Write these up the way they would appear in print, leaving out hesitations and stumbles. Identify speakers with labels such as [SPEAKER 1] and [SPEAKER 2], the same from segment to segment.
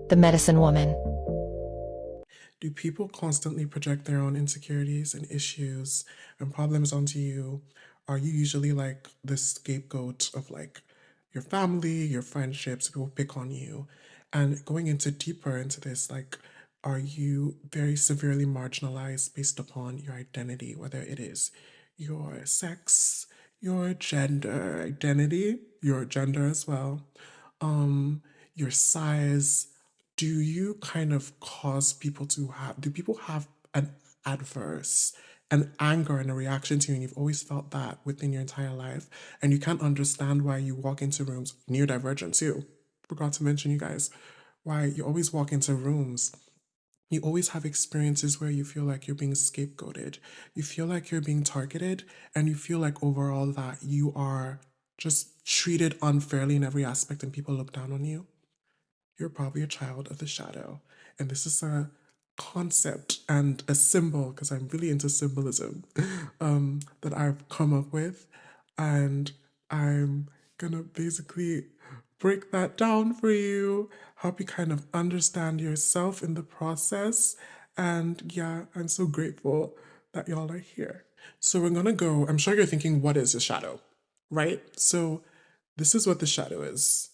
[SPEAKER 1] the medicine woman.
[SPEAKER 2] Do people constantly project their own insecurities and issues and problems onto you? Are you usually like the scapegoat of like your family, your friendships, people pick on you? And going into deeper into this, like, are you very severely marginalized based upon your identity, whether it is your sex, your gender identity, your gender as well, your size? Do you kind of cause people to have, do people have an adverse, an anger and a reaction to you, and you've always felt that within your entire life, and you can't understand why you walk into rooms, neurodivergent too, forgot to mention you guys, why you always walk into rooms, you always have experiences where you feel like you're being scapegoated, you feel like you're being targeted, and you feel like overall that you are just treated unfairly in every aspect and people look down on you. You're probably a child of the shadow. And this is a concept and a symbol, because I'm really into symbolism, that I've come up with. And I'm gonna basically break that down for you, help you kind of understand yourself in the process. And yeah, I'm so grateful that y'all are here. So we're gonna go, I'm sure you're thinking, what is a shadow, right? So this is what the shadow is.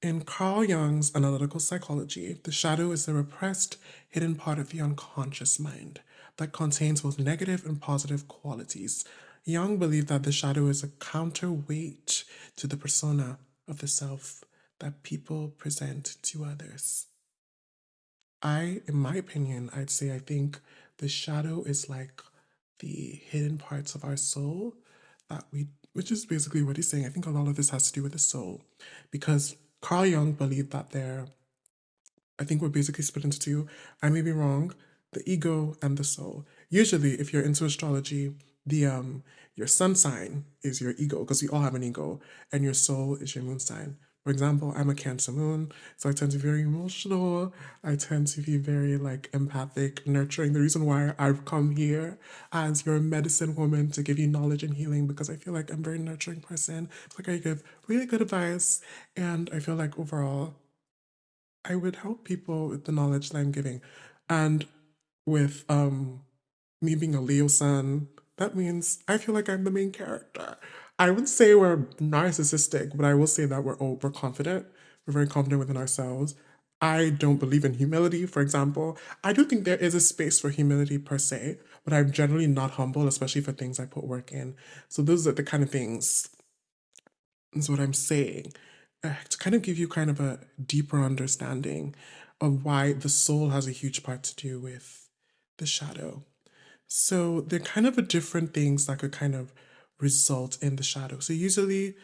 [SPEAKER 2] In Carl Jung's analytical psychology, the shadow is the repressed, hidden part of the unconscious mind that contains both negative and positive qualities. Jung believed that the shadow is a counterweight to the persona of the self that people present to others. In my opinion, I'd say I think the shadow is like the hidden parts of our soul that which is basically what he's saying. I think a lot of this has to do with the soul because Carl Jung believed that I think we're basically split into two. I may be wrong, the ego and the soul. Usually, if you're into astrology, your sun sign is your ego because we all have an ego, and your soul is your moon sign. For example, I'm a Cancer moon, so I tend to be very emotional. I tend to be very like empathic, nurturing. The reason why I've come here as your medicine woman to give you knowledge and healing because I feel like I'm a very nurturing person. Like I give really good advice, and I feel like overall I would help people with the knowledge that I'm giving. And with me being a Leo sun, that means I feel like I'm the main character. I would say we're narcissistic, but I will say that we're overconfident. We're very confident within ourselves. I don't believe in humility, for example. I do think there is a space for humility per se, but I'm generally not humble, especially for things I put work in. So those are the kind of things is what I'm saying, to kind of give you kind of a deeper understanding of why the soul has a huge part to do with the shadow. So they're kind of a different things that could kind of result in the shadow. So usually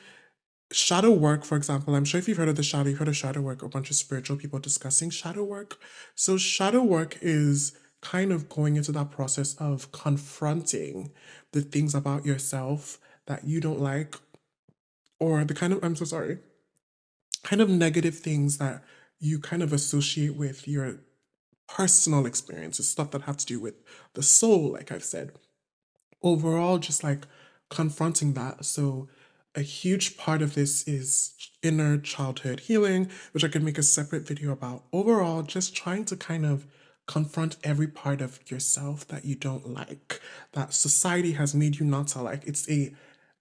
[SPEAKER 2] shadow work, for example, I'm sure if you've heard of the shadow, you've heard of shadow work, a bunch of spiritual people discussing shadow work. So shadow work is kind of going into that process of confronting the things about yourself that you don't like or the kind of, I'm so sorry, kind of negative things that you kind of associate with your personal experiences, stuff that have to do with the soul, like I've said. Overall, just like confronting that. So, a huge part of this is inner childhood healing, which I could make a separate video about. Overall, just trying to kind of confront every part of yourself that you don't like, that society has made you not to like. It's a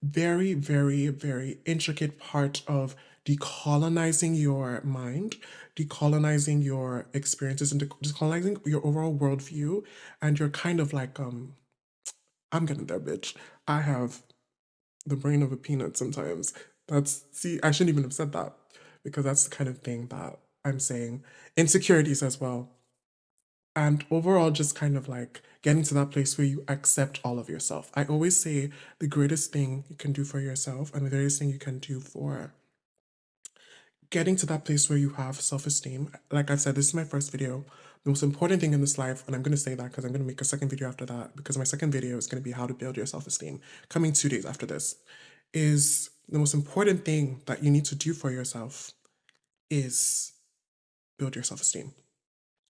[SPEAKER 2] very, very, very intricate part of decolonizing your mind, decolonizing your experiences, and decolonizing your overall worldview. And you're kind of like, I'm getting there, bitch. I have the brain of a peanut sometimes. See, I shouldn't even have said that because that's the kind of thing that I'm saying. Insecurities as well. And overall, just kind of like getting to that place where you accept all of yourself. I always say the greatest thing you can do for yourself and the greatest thing you can do for getting to that place where you have self-esteem. Like I said, this is my first video. The most important thing in this life, and I'm going to say that because I'm going to make a second video after that, because my second video is going to be how to build your self-esteem, coming 2 days after this, is the most important thing that you need to do for yourself is build your self-esteem.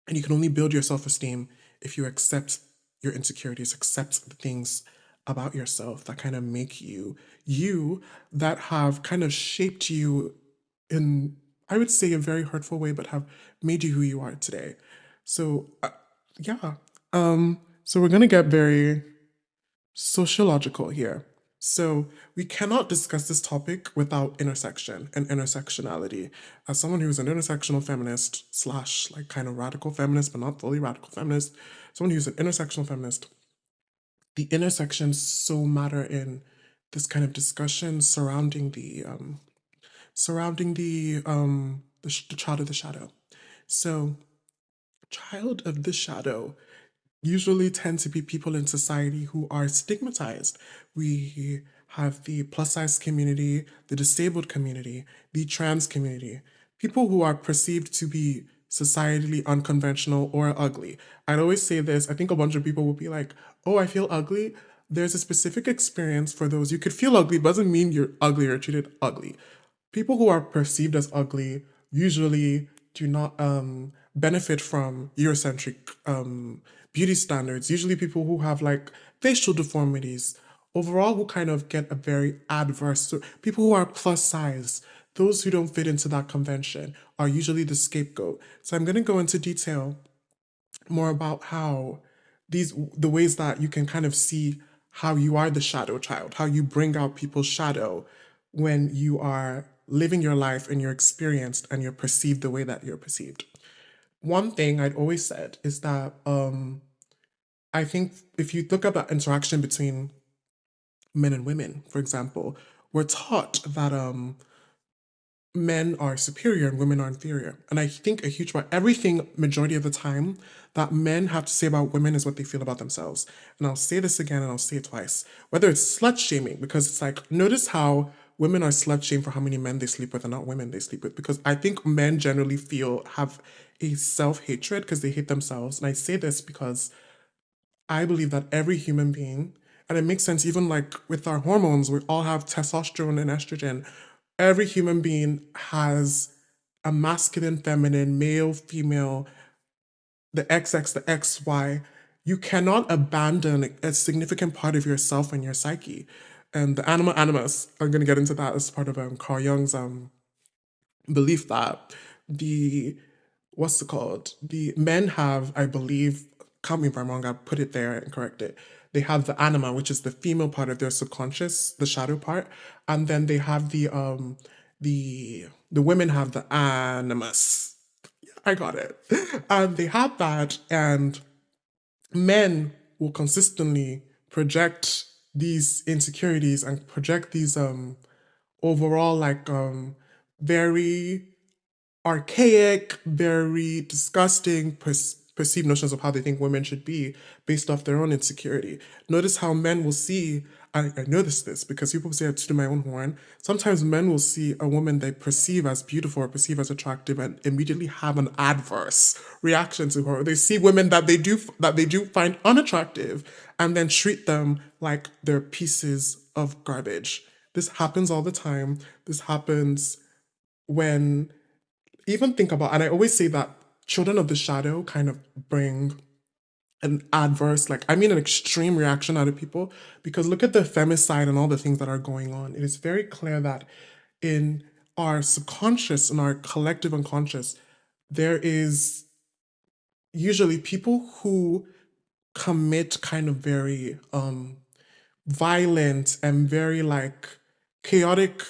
[SPEAKER 2] And you can only build your self-esteem if you accept your insecurities, accept the things about yourself that kind of make you, you that have kind of shaped you in I would say, a very hurtful way, but have made you who you are today. So, yeah. So we're going to get very sociological here. So we cannot discuss this topic without intersection and intersectionality. As someone who's an intersectional feminist slash like kind of radical feminist, but not fully radical feminist, someone who's an intersectional feminist, the intersections so matter in this kind of discussion surrounding the child of the shadow. So, child of the shadow usually tend to be people in society who are stigmatized. We have the plus size community, the disabled community, the trans community, people who are perceived to be societally unconventional or ugly. I'd always say this. I think a bunch of people will be like, oh, I feel ugly. There's a specific experience for those. You could feel ugly, doesn't mean you're ugly or treated ugly. People who are perceived as ugly usually do not benefit from Eurocentric beauty standards. Usually, people who have like facial deformities, overall, who kind of get a very adverse. So people who are plus size, those who don't fit into that convention, are usually the scapegoat. So I'm going to go into detail more about how the ways that you can kind of see how you are the shadow child, how you bring out people's shadow when you are living your life and you're experienced and you're perceived the way that you're perceived. One thing I'd always said is that I think if you look at that interaction between men and women, for example, we're taught that men are superior and women are inferior. And I think a huge part, everything, majority of the time, that men have to say about women is what they feel about themselves. And I'll say this again and I'll say it twice. Whether it's slut shaming, because it's like, notice how women are slut shamed for how many men they sleep with and not women they sleep with. Because I think men generally have a self-hatred because they hate themselves. And I say this because I believe that every human being, and it makes sense even like with our hormones, we all have testosterone and estrogen. Every human being has a masculine, feminine, male, female, the XX, the XY. You cannot abandon a significant part of yourself and your psyche. And the animus, I'm going to get into that as part of Carl Jung's belief that the what's it called? The men have, I believe, count me if I'm wrong, I'll put it there and correct it. They have the anima, which is the female part of their subconscious, the shadow part, and then they have the women have the animus. I got it. And they have that, and men will consistently project these insecurities and project these overall like very archaic, very disgusting perceived notions of how they think women should be based off their own insecurity. Notice how men will see, I notice this because people say it to my own horn. Sometimes men will see a woman they perceive as beautiful or perceive as attractive and immediately have an adverse reaction to her. They see women that they do find unattractive and then treat them like they're pieces of garbage. This happens all the time. This happens when even think about, and I always say that children of the shadow kind of bring an adverse, like, I mean, an extreme reaction out of people because look at the femicide and all the things that are going on. It is very clear that in our subconscious, in our collective unconscious, there is usually people who commit kind of very violent and very like chaotic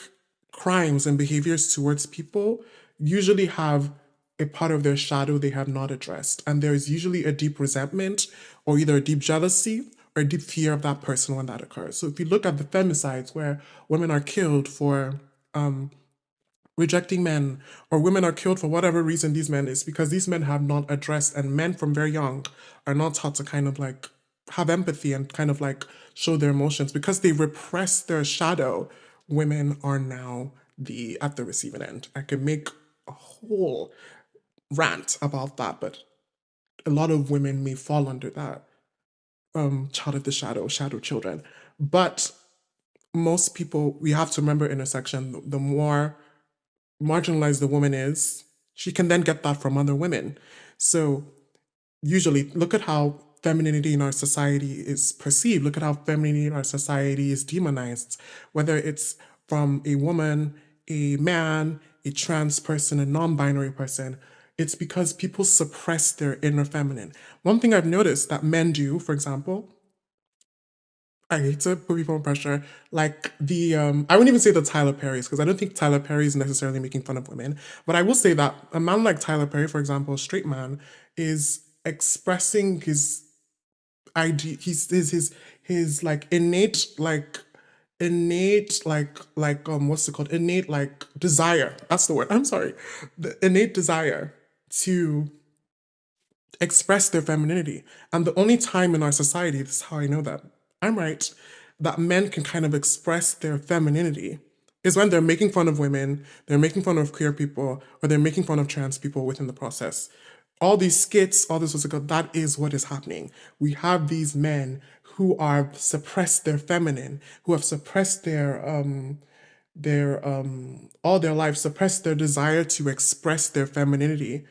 [SPEAKER 2] crimes and behaviors towards people usually have a part of their shadow they have not addressed. And there is usually a deep resentment or either a deep jealousy or a deep fear of that person when that occurs. So if you look at the femicides where women are killed for rejecting men, or women are killed for whatever reason these men is because these men have not addressed, and men from very young are not taught to kind of like have empathy and kind of like show their emotions because they repress their shadow. Women are now at the receiving end. I could make a whole rant about that, but a lot of women may fall under that child of the shadow children. But most people, we have to remember intersection. The more marginalized the woman is, she can then get that from other women. So usually, look at how femininity in our society is perceived. Look at how femininity in our society is demonized, whether it's from a woman, a man, a trans person, a non-binary person, it's because people suppress their inner feminine. One thing I've noticed that men do, for example, I hate to put people on pressure. Like I wouldn't even say the Tyler Perry's because I don't think Tyler Perry is necessarily making fun of women. But I will say that a man like Tyler Perry, for example, a straight man, is expressing his idea, his like innate what's it called? Innate like desire. That's the word. I'm sorry. The innate desire to express their femininity. And the only time in our society, this is how I know that I'm right, that men can kind of express their femininity is when they're making fun of women, they're making fun of queer people, or they're making fun of trans people within the process. All these skits, all this was like, that is what is happening. We have these men who are suppressed their feminine, who have suppressed their all their life, suppressed their desire to express their femininity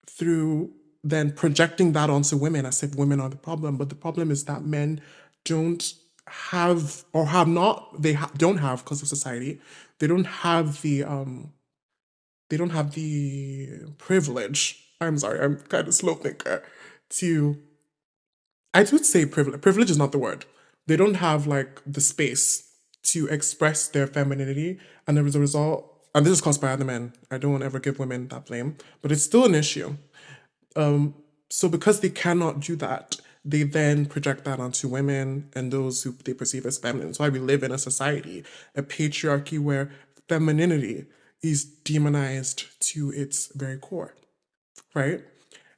[SPEAKER 2] through then projecting that onto women as if women are the problem. But the problem is that men don't have or have not don't have because of society, they don't have the privilege. I'm sorry, I'm kind of slow thinker to I would say privilege. Privilege is not the word. They don't have like the space to express their femininity, and as a result, and this is caused by other men. I don't want to ever give women that blame, but it's still an issue. So because they cannot do that, they then project that onto women and those who they perceive as feminine. That's why we live in a society, a patriarchy where femininity is demonized to its very core, right?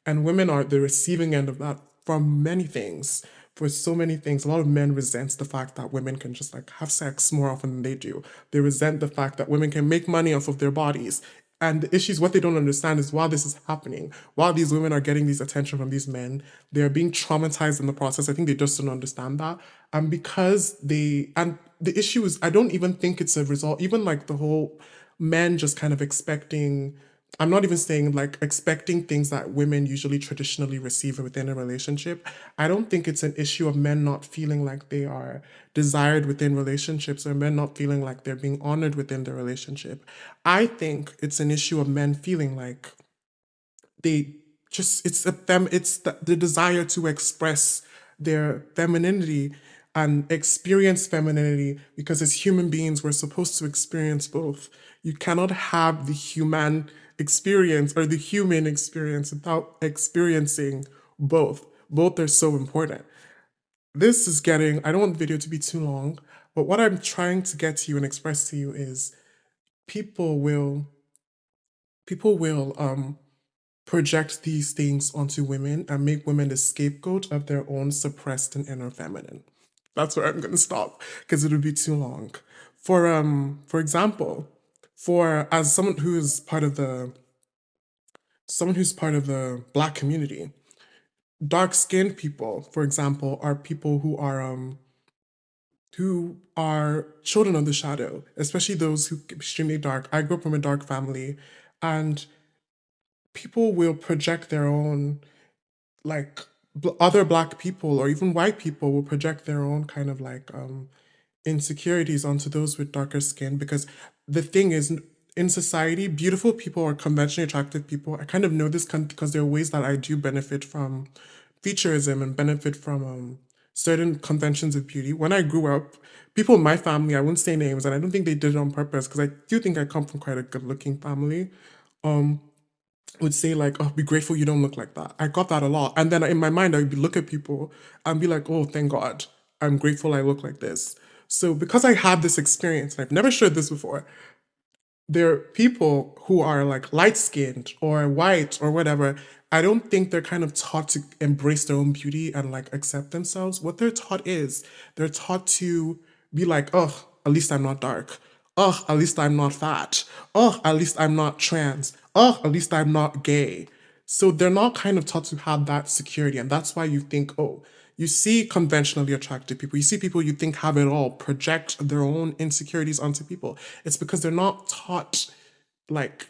[SPEAKER 2] And women are the receiving end of that from many things. For so many things, a lot of men resent the fact that women can just like have sex more often than they do. They resent the fact that women can make money off of their bodies. And the issue is what they don't understand is while this is happening, while these women are getting these attention from these men, they're being traumatized in the process. I think they just don't understand that. And because and the issue is, I don't even think it's a result, even like the whole men just kind of expecting, I'm not even saying like expecting things that women usually traditionally receive within a relationship. I don't think it's an issue of men not feeling like they are desired within relationships or men not feeling like they're being honored within the relationship. I think it's an issue of men feeling like they just it's the desire to express their femininity and experience femininity because as human beings we're supposed to experience both. You cannot have the human experience or the human experience without experiencing both are so important. This is getting, I don't want the video to be too long, but what I'm trying to get to you and express to you is people will people will project these things onto women and make women the scapegoat of their own suppressed and inner feminine. That's where I'm gonna stop because it would be too long. For example, for as someone who's part of the Black community, dark skinned people, for example, are people who are children of the shadow, especially those who extremely dark. I grew up from a dark family, and people will project their own like other Black people or even white people will project their own kind of like insecurities onto those with darker skin because the thing is in society beautiful people or conventionally attractive people, I kind of know this because there are ways that I do benefit from featureism and benefit from certain conventions of beauty. When I grew up, people in my family, I won't say names and I don't think they did it on purpose because I do think I come from quite a good looking family, would say like, "Oh, be grateful you don't look like that." I got that a lot, and then in my mind, I would look at people and be like, "Oh, thank God, I'm grateful I look like this." So because I had this experience, and I've never shared this before, there are people who are like light skinned or white or whatever. I don't think they're kind of taught to embrace their own beauty and like accept themselves. What they're taught is they're taught to be like, oh, at least I'm not dark. Oh, at least I'm not fat. Oh, at least I'm not trans. Oh, at least I'm not gay. So they're not kind of taught to have that security. And that's why you think, oh, you see conventionally attractive people, you see people you think have it all, project their own insecurities onto people. It's because they're not taught, like,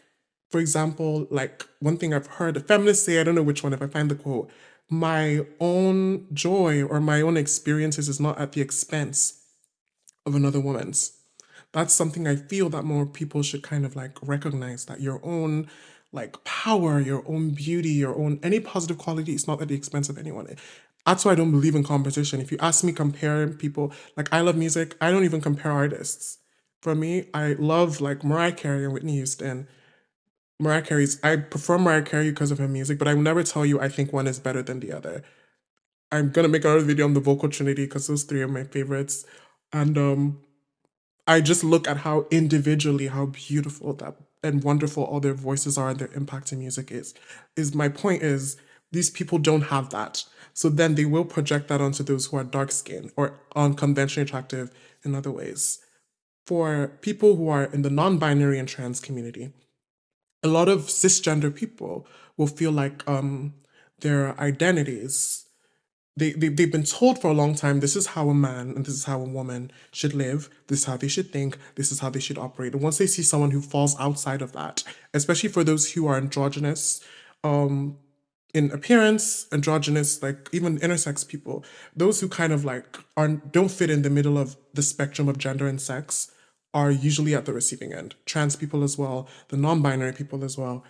[SPEAKER 2] for example, like one thing I've heard feminists say, I don't know which one, if I find the quote, my own joy or my own experiences is not at the expense of another woman's. That's something I feel that more people should kind of like recognize, that your own like power, your own beauty, your own any positive quality is not at the expense of anyone. That's why I don't believe in competition. If you ask me comparing people, like I love music, I don't even compare artists. For me, I love like Mariah Carey and Whitney Houston. I prefer Mariah Carey because of her music, but I will never tell you I think one is better than the other. I'm gonna make another video on the vocal trinity because those three are my favorites. And I just look at how individually, how beautiful that and wonderful all their voices are and their impact in music is. My point is these people don't have that. So then they will project that onto those who are dark skinned or unconventionally attractive in other ways. For people who are in the non-binary and trans community, a lot of cisgender people will feel like their identities they've been told for a long time this is how a man and this is how a woman should live, this is how they should think, this is how they should operate. And once they see someone who falls outside of that, especially for those who are androgynous in appearance, androgynous, like even intersex people, those who kind of like don't fit in the middle of the spectrum of gender and sex are usually at the receiving end. Trans people as well, the non-binary people as well,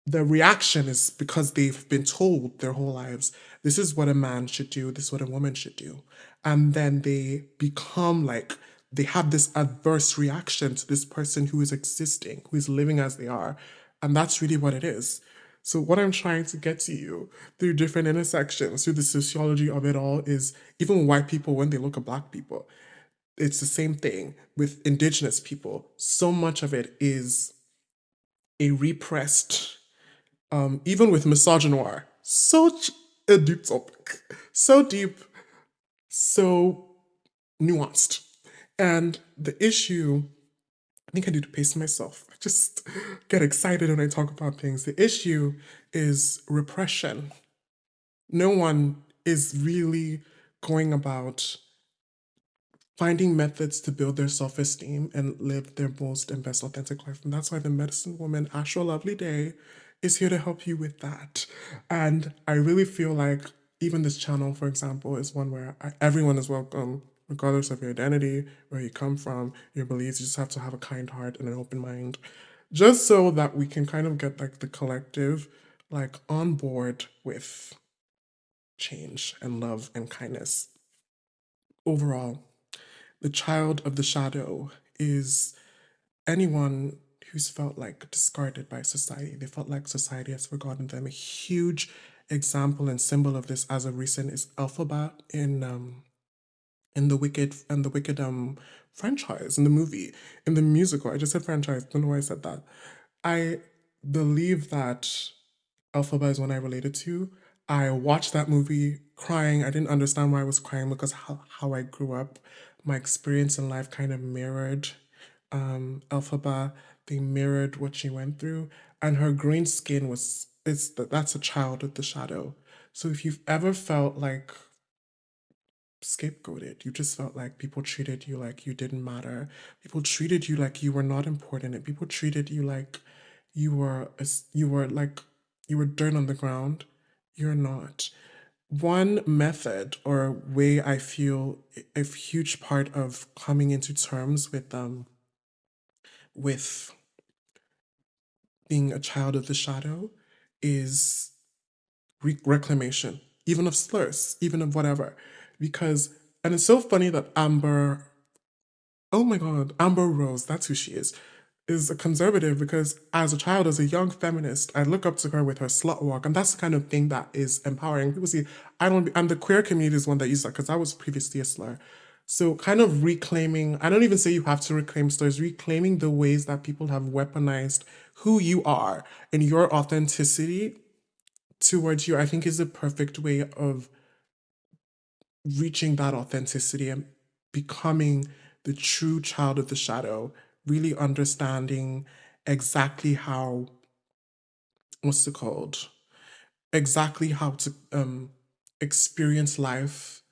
[SPEAKER 2] the reaction is because they've been told their whole lives, this is what a man should do, this is what a woman should do. And then they become like, they have this adverse reaction to this person who is existing, who is living as they are. And that's really what it is. So, what I'm trying to get to you through different intersections, through the sociology of it all, is even white people, when they look at black people, it's the same thing with indigenous people. So much of it is a repressed even with misogynoir, such a deep topic, so deep, so nuanced. And the issue, I think I need to pace myself. I just get excited when I talk about things. The issue is repression. No one is really going about finding methods to build their self-esteem and live their most and best authentic life. And that's why the medicine woman, Asha Lovely Day, is here to help you with that. And I really feel like even this channel, for example, is one where everyone is welcome, regardless of your identity, where you come from, your beliefs. You just have to have a kind heart and an open mind, just so that we can kind of get like the collective like on board with change and love and kindness. Overall, the child of the shadow is anyone who's felt like discarded by society. They felt like society has forgotten them. A huge example and symbol of this as of recent is Elphaba in the Wicked franchise, in the movie, in the musical. I just said franchise, don't know why I said that. I believe that Elphaba is one I related to. I watched that movie crying. I didn't understand why I was crying because how I grew up, my experience in life kind of mirrored Elphaba. They mirrored what she went through, and her green skin was that's a child of the shadow. So if you've ever felt like scapegoated, you just felt like people treated you like you didn't matter, people treated you like you were not important, and people treated you like you were like you were dirt on the ground. You're not. One method or way I feel a huge part of coming into terms with being a child of the shadow is reclamation, even of slurs, even of whatever. Because, and it's so funny that oh my God, Amber Rose, that's who she is a conservative because as a child, as a young feminist, I look up to her with her slut walk. And that's the kind of thing that is empowering. People see, and the queer community is one that uses that because I was previously a slur. So kind of reclaiming, I don't even say you have to reclaim slurs, reclaiming the ways that people have weaponized who you are and your authenticity towards you, I think is the perfect way of reaching that authenticity and becoming the true child of the shadow, really understanding exactly how, what's it called? Exactly how to experience life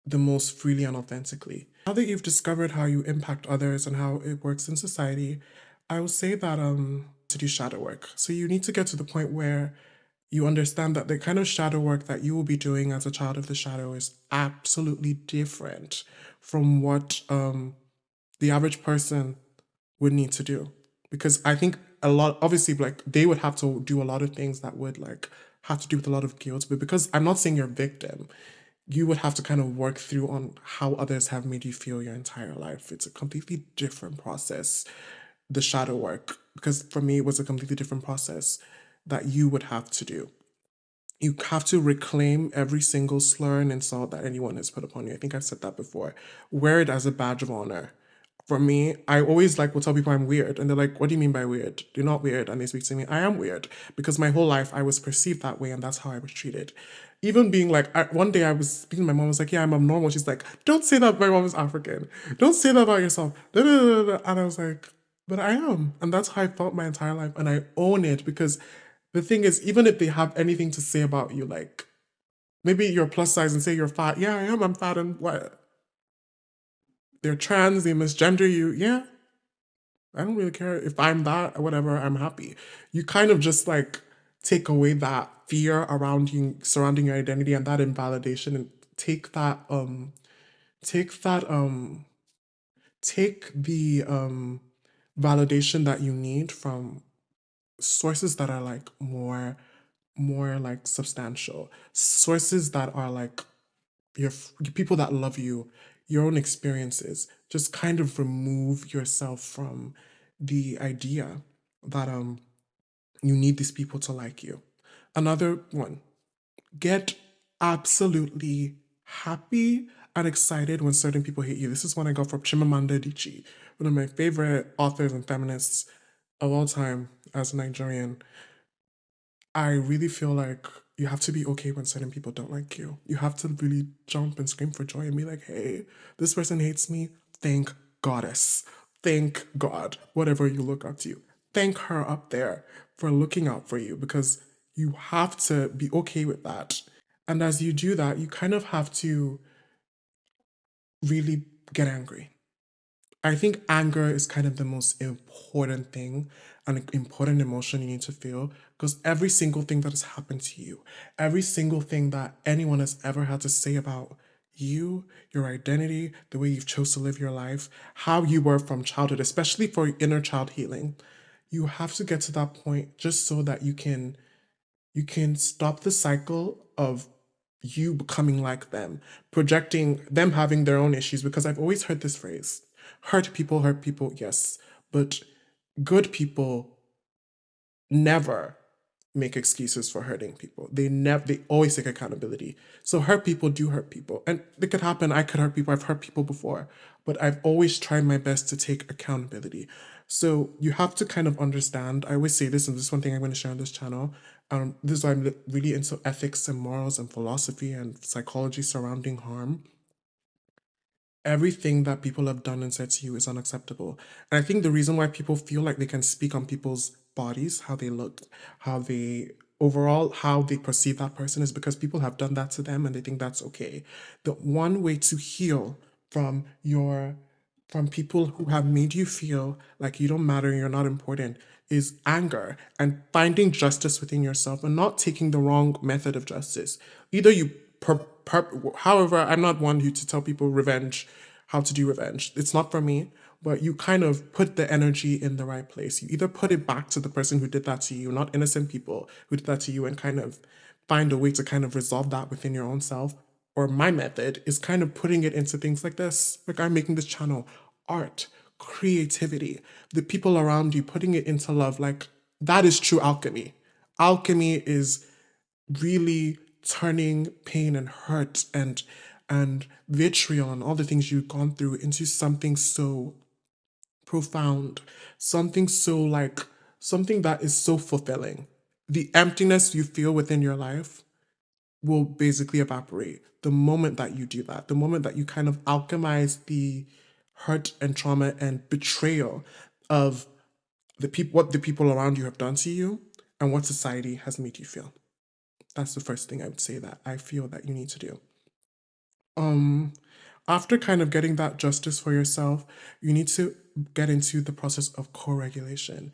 [SPEAKER 2] the most freely and authentically. Now that you've discovered how you impact others and how it works in society, I would say that to do shadow work. So you need to get to the point where you understand that the kind of shadow work that you will be doing as a child of the shadow is absolutely different from what the average person would need to do. Because I think a lot, obviously, like they would have to do a lot of things that would like have to do with a lot of guilt. But because I'm not saying you're a victim, you would have to kind of work through on how others have made you feel your entire life. It's a completely different process, the shadow work, because for me, it was a completely different process that you would have to do. You have to reclaim every single slur and insult that anyone has put upon you. I think I've said that before. Wear it as a badge of honor. For me, I always like will tell people I'm weird, and they're like, "What do you mean by weird? You're not weird." And they speak to me, I am weird because my whole life I was perceived that way, and that's how I was treated. Even being like, one day I was speaking to my mom, I was like, "Yeah, I'm abnormal." She's like, "Don't say that. My mom is African. Don't say that about yourself." And I was like, "But I am," and that's how I felt my entire life, and I own it because the thing is, even if they have anything to say about you, like maybe you're plus size and say you're fat, yeah, I am. I'm fat, and what? They're trans, they misgender you, yeah. I don't really care if I'm that or whatever. I'm happy. You kind of just like take away that fear around you, surrounding your identity, and that invalidation, and take that take that take the validation that you need from sources that are like more like substantial, sources that are like your people that love you, your own experiences. Just kind of remove yourself from the idea that you need these people to like you. Another one, get absolutely happy and excited when certain people hate you. This is one I got from Chimamanda Adichie, one of my favorite authors and feminists of all time as a Nigerian. I really feel like you have to be okay when certain people don't like you. You have to really jump and scream for joy and be like, "Hey, this person hates me. Thank Goddess. Thank God. Whatever you look up to. Thank her up there for looking out for you because you have to be okay with that." And as you do that, you kind of have to really get angry. I think anger is kind of the most important thing, an important emotion you need to feel, because every single thing that has happened to you, every single thing that anyone has ever had to say about you, your identity, the way you've chose to live your life, how you were from childhood, especially for inner child healing, you have to get to that point just so that you can stop the cycle of you becoming like them, projecting them having their own issues. Because I've always heard this phrase, hurt people, yes, but good people never make excuses for hurting people. They always take accountability. So hurt people do hurt people. And it could happen. I could hurt people. I've hurt people before. But I've always tried my best to take accountability. So you have to kind of understand. I always say this, and this is one thing I'm going to share on this channel. This is why I'm really into ethics and morals and philosophy and psychology surrounding harm. Everything that people have done and said to you is unacceptable. And I think the reason why people feel like they can speak on people's bodies, how they look, how they overall, how they perceive that person is because people have done that to them and they think that's okay. The one way to heal from your from people who have made you feel like you don't matter, you're not important, is anger and finding justice within yourself and not taking the wrong method of justice. Either you, however, I'm not one who to tell people revenge, how to do revenge. It's not for me, but you kind of put the energy in the right place. You either put it back to the person who did that to you, not innocent people who did that to you, and kind of find a way to kind of resolve that within your own self, or my method is kind of putting it into things like this. Like I'm making this channel, art, creativity, the people around you, putting it into love. Like that is true alchemy. Alchemy is really turning pain and hurt and vitriol and all the things you've gone through into something so profound, something so like something that is so fulfilling. The emptiness you feel within your life will basically evaporate the moment that you do that, the moment that you kind of alchemize the hurt and trauma and betrayal of the people, what the people around you have done to you, and what society has made you feel. That's the first thing I would say that I feel that you need to do. Um, After kind of getting that justice for yourself, you need to get into the process of co regulation.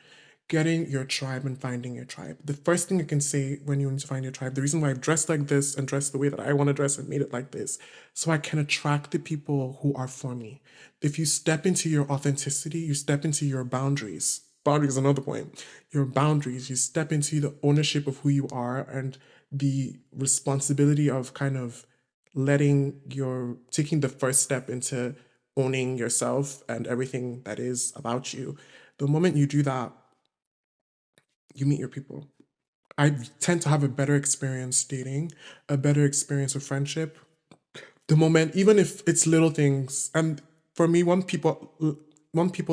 [SPEAKER 2] getting your tribe and finding your tribe. The first thing I can say when you need to find your tribe, the reason why I've dressed like this and dressed the way that I want to dress and made it like this, so I can attract the people who are for me. If you step into your authenticity, you step into your boundaries. Boundaries is another point. Your boundaries, you step into the ownership of who you are and the responsibility of kind of taking the first step into owning yourself and everything that is about you. The moment you do that, you meet your people. I tend to have a better experience dating, a better experience of friendship. The moment, even if it's little things, and for me, one people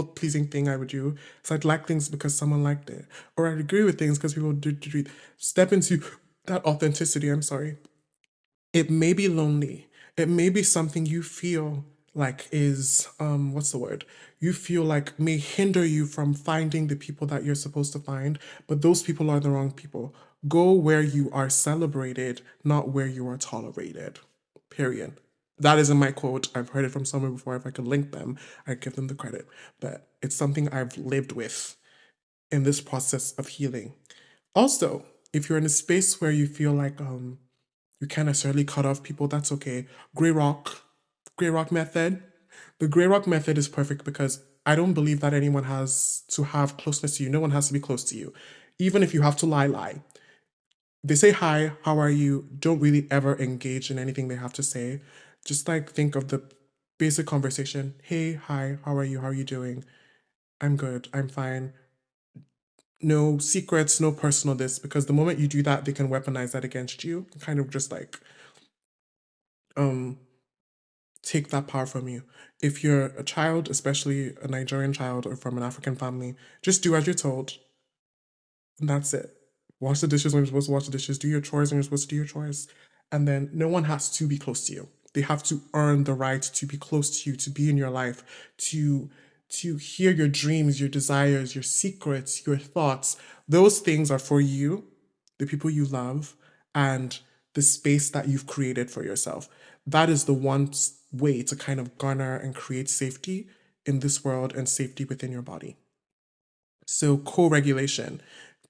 [SPEAKER 2] pleasing thing I would do is I'd like things because someone liked it, or I'd agree with things because people did. Step into that authenticity. I'm sorry. It may be lonely. It may be something you feel like is what's the word? You feel like may hinder you from finding the people that you're supposed to find, but those people are the wrong people. Go where you are celebrated, not where you are tolerated. Period. That isn't my quote. I've heard it from somewhere before. If I could link them, I'd give them the credit. But it's something I've lived with in this process of healing. Also, if you're in a space where you feel like you can't necessarily cut off people, that's okay. Grey Rock, Grey Rock method. The Grey Rock method is perfect because I don't believe that anyone has to have closeness to you. No one has to be close to you. Even if you have to lie. They say hi, how are you? Don't really ever engage in anything they have to say. Just like think of the basic conversation. Hey, hi, how are you? How are you doing? I'm good. I'm fine. No secrets, no personal this, because the moment you do that, they can weaponize that against you. Kind of just like um take that power from you. If you're a child, especially a Nigerian child or from an African family, just do as you're told. And that's it. Wash the dishes when you're supposed to wash the dishes, do your chores when you're supposed to do your chores. And then no one has to be close to you. They have to earn the right to be close to you, to be in your life, to hear your dreams, your desires, your secrets, your thoughts. Those things are for you, the people you love, and the space that you've created for yourself. That is the one way to kind of garner and create safety in this world and safety within your body. So co-regulation,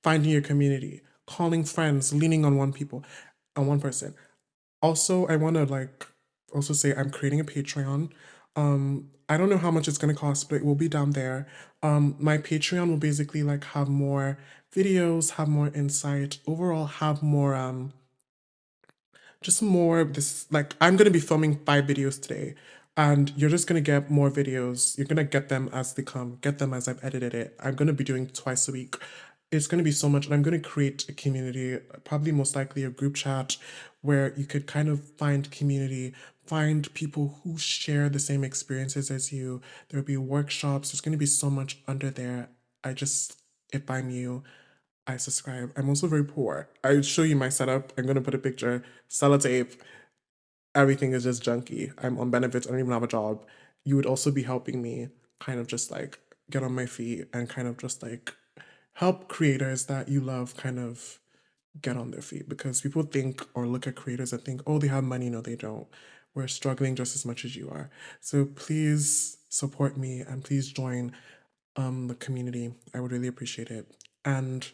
[SPEAKER 2] finding your community, calling friends, leaning on one person. Also, I want to also say I'm creating a Patreon. I don't know how much it's gonna cost, but it will be down there. My Patreon will basically like have more videos, have more insight, overall have more just more of this. Like I'm gonna be filming 5 videos today, and you're just gonna get more videos. You're gonna get them as they come, get them as I've edited it. I'm gonna be doing twice a week. It's gonna be so much, and I'm gonna create a community, probably most likely a group chat where you could kind of find community, find people who share the same experiences as you. There'll be workshops. There's gonna be so much under there. I just, if I'm you, I subscribe. I'm also very poor. I show you my setup. I'm gonna put a picture, sellotape. Everything is just junky. I'm on benefits. I don't even have a job. You would also be helping me kind of just like get on my feet and kind of just like help creators that you love kind of get on their feet, because people think or look at creators and think, oh, they have money. No, they don't. We're struggling just as much as you are. So please support me and please join the community. I would really appreciate it. And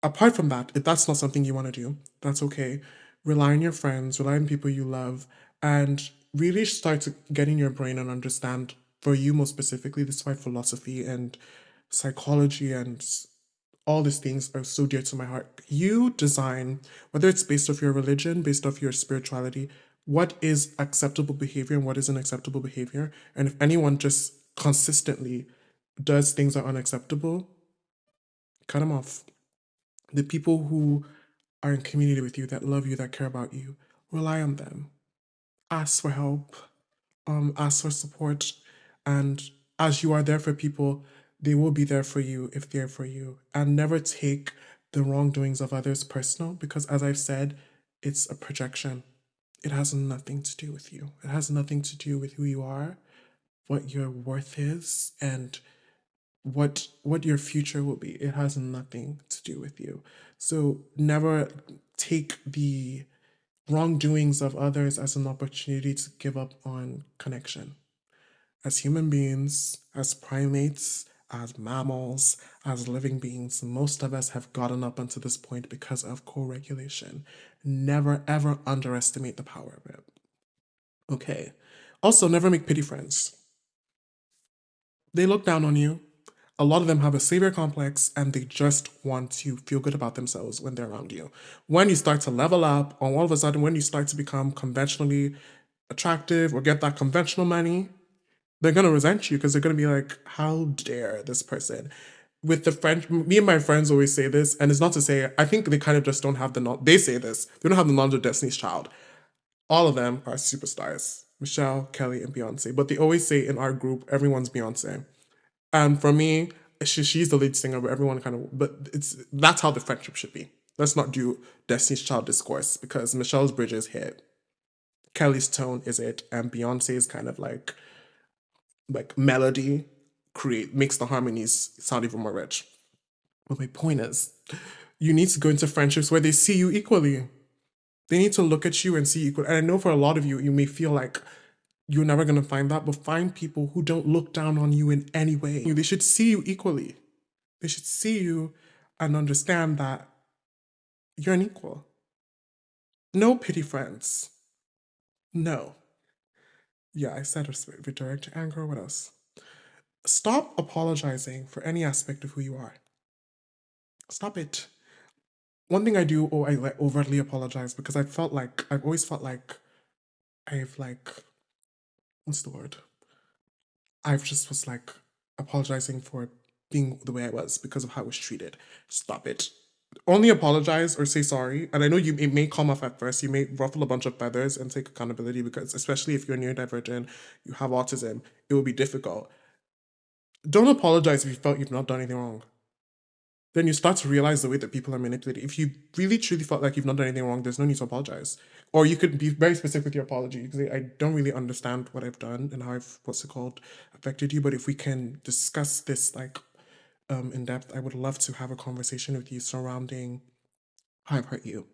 [SPEAKER 2] apart from that, if that's not something you want to do, that's okay. Rely on your friends, rely on people you love, and really start to get in your brain and understand, for you most specifically, this is why philosophy and psychology and all these things are so dear to my heart. You design, whether it's based off your religion, based off your spirituality, what is acceptable behavior and what is unacceptable behavior. And if anyone just consistently does things that are unacceptable, cut them off. The people who are in community with you, that love you, that care about you, rely on them. Ask for help, ask for support, and as you are there for people, they will be there for you if they're for you. And never take the wrongdoings of others personal, because as I've said, it's a projection. It has nothing to do with you. It has nothing to do with who you are, what your worth is, and what your future will be. It has nothing to do with you. So never take the wrongdoings of others as an opportunity to give up on connection. As human beings, as primates, as mammals, as living beings, most of us have gotten up until this point because of co-regulation. Never ever underestimate the power of it. Okay. Also, never make pity friends. They look down on you. A lot of them have a savior complex and they just want to feel good about themselves when they're around you. When you start to level up, or all of a sudden, when you start to become conventionally attractive or get that conventional money, they're gonna resent you because they're gonna be like, "How dare this person?" With the French, me and my friends always say this, and it's not to say I think they kind of just don't have the knowledge. They say this, they don't have the knowledge of Destiny's Child. All of them are superstars, Michelle, Kelly, and Beyonce. But they always say in our group, everyone's Beyonce. And for me, she's the lead singer, but everyone kind of, but that's how the friendship should be. Let's not do Destiny's Child discourse because Michelle's bridges hit, Kelly's tone is it, and Beyonce's kind of like melody create makes the harmonies sound even more rich. But my point is, you need to go into friendships where they see you equally. They need to look at you and see equal. And I know for a lot of you, you may feel like you're never gonna find that, but find people who don't look down on you in any way. They should see you equally. They should see you and understand that you're an equal. No pity friends. No. Yeah, I said with direct anger. What else? Stop apologizing for any aspect of who you are. Stop it. One thing I do, or I like overtly apologize because I've always felt like I've like what's the word? I've just was like apologizing for being the way I was because of how I was treated. Stop it. Only apologize or say sorry. And I know it may come off at first. You may ruffle a bunch of feathers and take accountability because, especially if you're neurodivergent, you have autism, it will be difficult. Don't apologize if you felt you've not done anything wrong. Then you start to realize the way that people are manipulated. If you really truly felt like you've not done anything wrong, there's no need to apologize. Or you could be very specific with your apology because I don't really understand what I've done and how I've affected you. But if we can discuss this in depth, I would love to have a conversation with you surrounding how I've hurt you.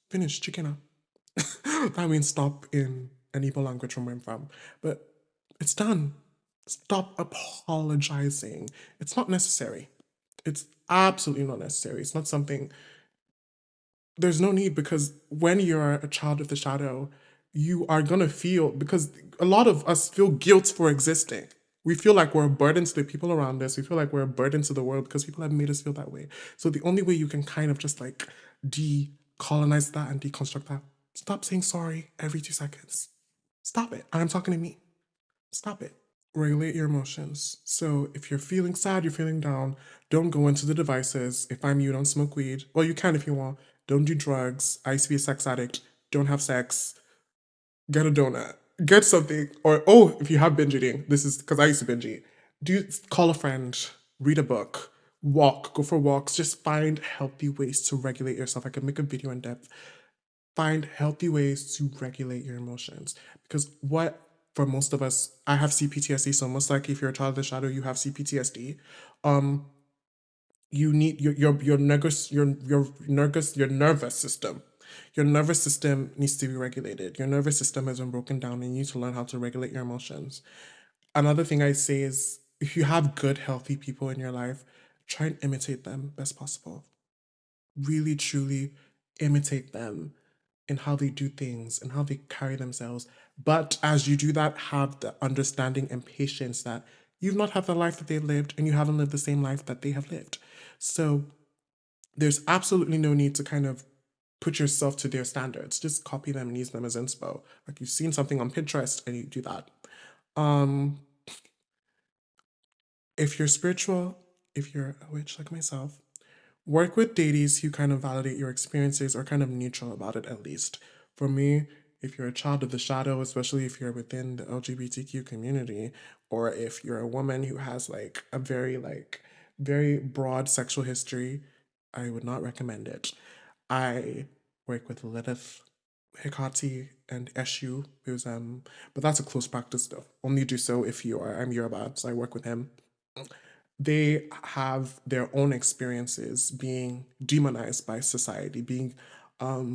[SPEAKER 2] Finish, chicken. That means stop in an Igbo language from where I'm from. But it's done. Stop apologizing. It's not necessary. It's absolutely not necessary. It's not something, there's no need because when you're a child of the shadow, you are going to feel, because a lot of us feel guilt for existing. We feel like we're a burden to the people around us. We feel like we're a burden to the world because people have made us feel that way. So the only way you can kind of just like decolonize that and deconstruct that, stop saying sorry every 2 seconds. Stop it. And I'm talking to me. Stop it. Regulate your emotions. So if you're feeling sad, you're feeling down, don't go into the devices. If I'm you, don't smoke weed. Well, you can if you want. Don't do drugs. I used to be a sex addict. Don't have sex. Get a donut. Get something. Or, oh, if you have binge eating, this is because I used to binge eat. Call a friend, read a book, walk, go for walks. Just find healthy ways to regulate yourself. I could make a video in depth. Find healthy ways to regulate your emotions. Because what, for most of us, I have CPTSD, so most likely if you're a child of the shadow, you have CPTSD. You need your nervous system. Your nervous system needs to be regulated. Your nervous system has been broken down and you need to learn how to regulate your emotions. Another thing I say is if you have good, healthy people in your life, try and imitate them best possible. Really, truly imitate them in how they do things and how they carry themselves. But as you do that, have the understanding and patience that you've not had the life that they lived and you haven't lived the same life that they have lived. So there's absolutely no need to kind of put yourself to their standards. Just copy them and use them as inspo. Like you've seen something on Pinterest and you do that. If you're spiritual, if you're a witch like myself, work with deities who kind of validate your experiences or kind of neutral about it at least. For me, if you're a child of the shadow, especially if you're within the LGBTQ community, or if you're a woman who has like a very broad sexual history, I would not recommend it. I work with Lilith, Hecate, and Eshu, but that's a close practice though. Only do so if I'm Yoruba, so I work with him. They have their own experiences being demonized by society, being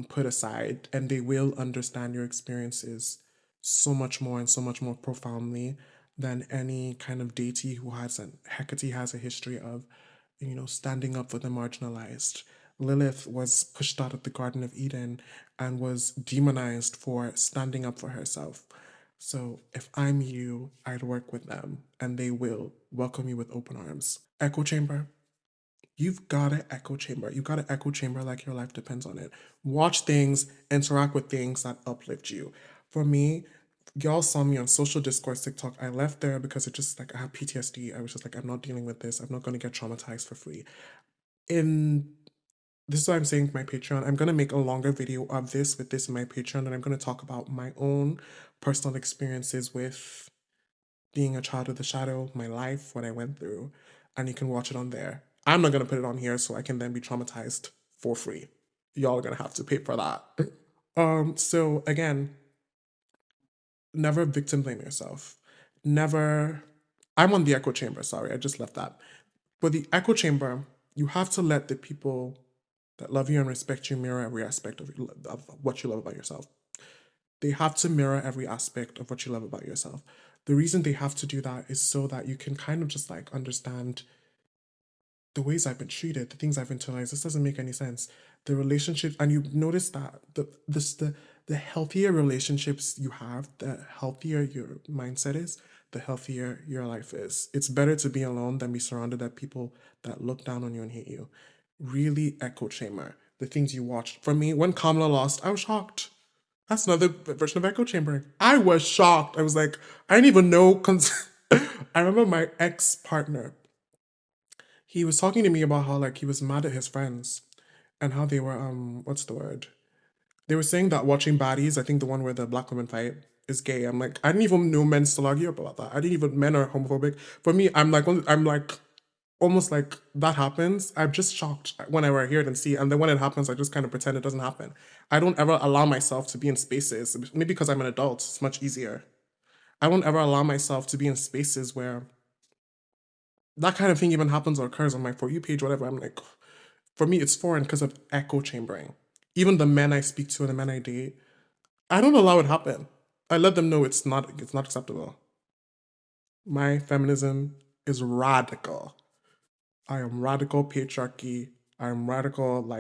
[SPEAKER 2] put aside, and they will understand your experiences so much more and so much more profoundly than any kind of deity who has an Hecate has a history of, standing up for the marginalized. Lilith was pushed out of the Garden of Eden and was demonized for standing up for herself. So if I'm you, I'd work with them and they will welcome you with open arms. Echo chamber. You've got an echo chamber. You've got an echo chamber like your life depends on it. Watch things, interact with things that uplift you. For me, y'all saw me on social discourse TikTok. I left there because it just like I have PTSD. I was just like, I'm not dealing with this. I'm not going to get traumatized for free. In this is what I'm saying for my Patreon. I'm going to make a longer video of this with this in my Patreon, and I'm going to talk about my own personal experiences with being a child of the shadow, my life, what I went through, and you can watch it on there. I'm not going to put it on here so I can then be traumatized for free. Y'all are going to have to pay for that. So again, never victim blame yourself. Never. I'm on the echo chamber. Sorry, I just left that. For the echo chamber, you have to let the people that love you and respect you mirror every aspect of what you love about yourself. They have to mirror every aspect of what you love about yourself. The reason they have to do that is so that you can kind of just like understand the ways I've been treated, the things I've internalized. This doesn't make any sense. The relationships, and you notice that the healthier relationships you have, the healthier your mindset is, the healthier your life is. It's better to be alone than be surrounded by people that look down on you and hate you. Really echo chamber. The things you watched. For me, when Kamala lost, I was shocked. That's another version of echo chambering. I was shocked. I was like, I didn't even know. I remember my ex partner. He was talking to me about how like he was mad at his friends and how they were what's the word? They were saying that watching Baddies, I think the one where the black women fight, is gay. I'm like, I didn't even know men still argue about that. I didn't even men are homophobic. For me, I'm like almost like that happens. I'm just shocked whenever I hear it and see it. And then when it happens, I just kind of pretend it doesn't happen. I don't ever allow myself to be in spaces. Maybe because I'm an adult, it's much easier. I won't ever allow myself to be in spaces where that kind of thing even happens or occurs on my For You page, whatever. I'm like, for me, it's foreign because of echo chambering. Even the men I speak to and the men I date, I don't allow it happen. I let them know it's not acceptable. My feminism is radical. I am radical patriarchy. I'm radical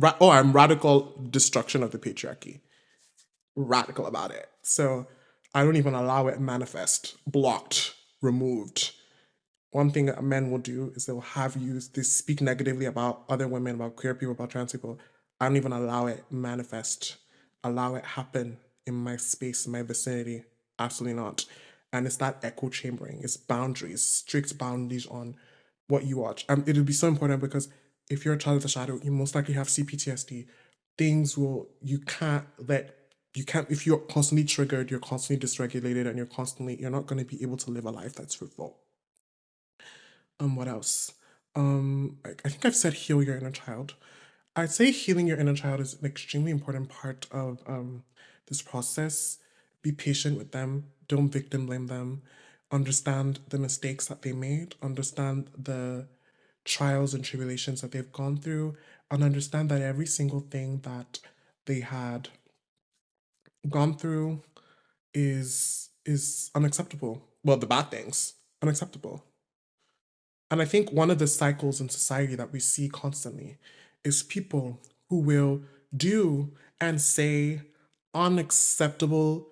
[SPEAKER 2] I'm radical destruction of the patriarchy. Radical about it. So I don't even allow it manifest, blocked, removed. One thing that men will do is they'll have you they speak negatively about other women, about queer people, about trans people. I don't even allow it manifest, allow it happen in my space, in my vicinity. Absolutely not. And it's that echo chambering. It's boundaries, strict boundaries on what you watch. It'll be so important because if you're a child of the shadow, you most likely have CPTSD. Things will you can't if you're constantly triggered, you're constantly dysregulated, and you're not going to be able to live a life that's fruitful. What else? I think I've said heal your inner child. I'd say healing your inner child is an extremely important part of this process. Be patient with them. Don't victim blame them. Understand the mistakes that they made. Understand the trials and tribulations that they've gone through, and understand that every single thing that they had gone through is unacceptable. Well, the bad things unacceptable. And I think one of the cycles in society that we see constantly is people who will do and say unacceptable,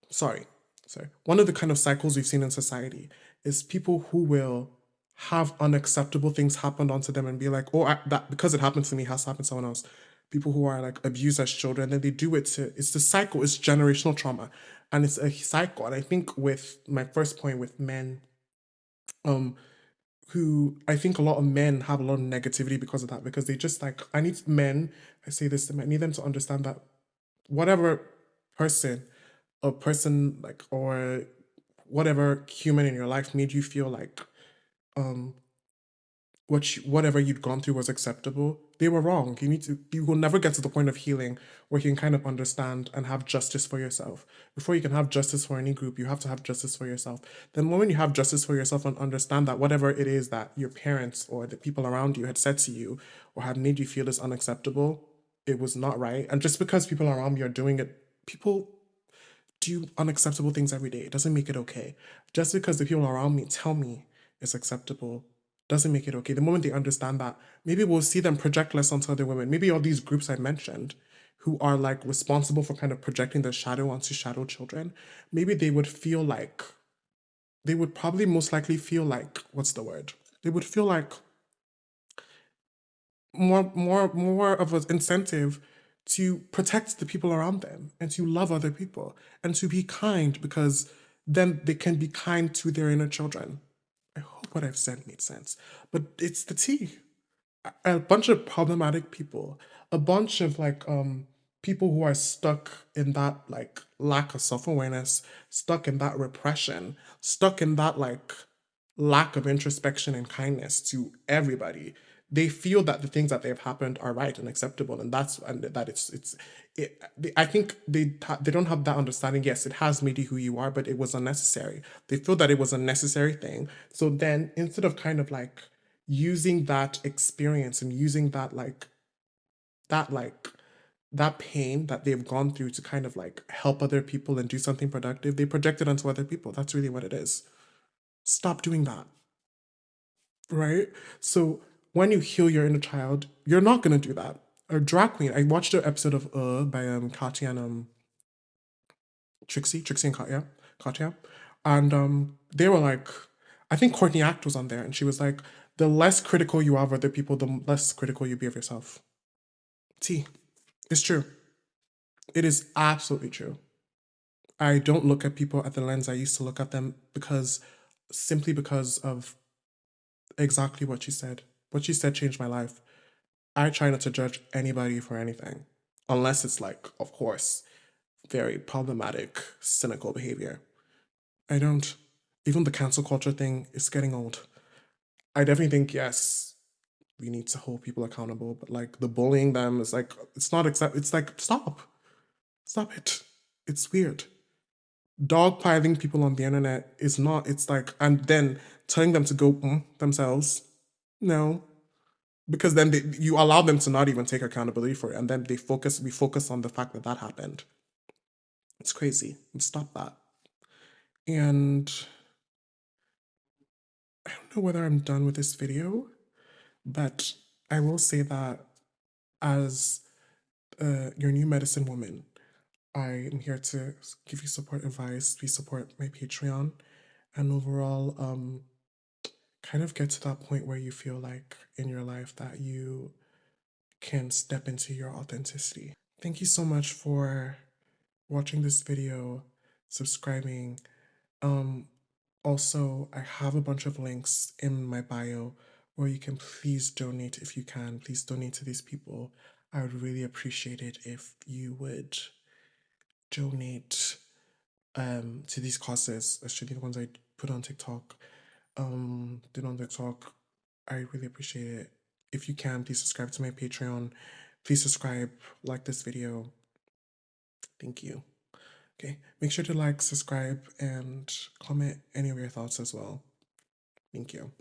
[SPEAKER 2] sorry, sorry. One of the kind of cycles we've seen in society is people who will have unacceptable things happen onto them and be like, oh, that because it happened to me has happened to someone else. People who are like abused as children, then they do it to, it's the cycle, it's generational trauma. And it's a cycle. And I think with my first point with men, um, who I think a lot of men have a lot of negativity because of that, because they just like, I need men, I say this to men, I need them to understand that whatever person like, or whatever human in your life made you feel like um whatever you'd gone through was acceptable, they were wrong. You will never get to the point of healing where you can kind of understand and have justice for yourself. Before you can have justice for any group, you have to have justice for yourself. The moment you have justice for yourself and understand that whatever it is that your parents or the people around you had said to you or had made you feel is unacceptable, it was not right. And just because people around you are doing it, people do unacceptable things every day. It doesn't make it okay. Just because the people around me tell me it's acceptable doesn't make it okay. The moment they understand that, maybe we'll see them project less onto other women. Maybe all these groups I mentioned who are like responsible for kind of projecting their shadow onto shadow children, maybe they would feel like, they would probably most likely feel like, what's the word? They would feel like more of an incentive to protect the people around them and to love other people and to be kind, because then they can be kind to their inner children. I hope what I've said made sense. But it's the tea. A bunch of problematic people, a bunch of like people who are stuck in that like lack of self-awareness, stuck in that repression, stuck in that like lack of introspection and kindness to everybody. They feel that the things that they've happened are right and acceptable, and that I think they don't have that understanding. Yes, it has made you who you are, but it was unnecessary. They feel that it was a necessary thing. So then, instead of kind of like using that experience and using that like that pain that they've gone through to kind of like help other people and do something productive, they project it onto other people. That's really what it is. Stop doing that. Right? So when you heal your inner child, you're not gonna do that. A drag queen. I watched an episode of by Katya and Trixie and Katya, and they were like, I think Courtney Act was on there, and she was like, the less critical you are of other people, the less critical you be of yourself. T, it's true. It is absolutely true. I don't look at people at the lens I used to look at them, because simply because of exactly what she said. What she said changed my life. I try not to judge anybody for anything, unless it's like, of course, very problematic, cynical behavior. I don't. Even the cancel culture thing is getting old. I definitely think, yes, we need to hold people accountable, but like the bullying them is like, it's not accept. It's like, stop it. It's weird. Dogpiling people on the internet is not. It's like, and then telling them to go themselves. No, because then you allow them to not even take accountability for it, and then we focus on the fact that that happened. It's crazy. Let's stop that. And I don't know whether I'm done with this video, but I will say that as your new medicine woman, I am here to give you support advice. Please support my Patreon, and overall kind of get to that point where you feel like in your life that you can step into your authenticity. Thank you so much for watching this video, subscribing. Um, Also, I have a bunch of links in my bio where you can please donate if you can. Please donate to these people. I would really appreciate it if you would donate to these causes, especially the ones I put on TikTok. Did on TikTok. I really appreciate it. If you can, please subscribe to my Patreon. Please subscribe, like this video. Thank you. Okay, make sure to like, subscribe, and comment any of your thoughts as well. Thank you.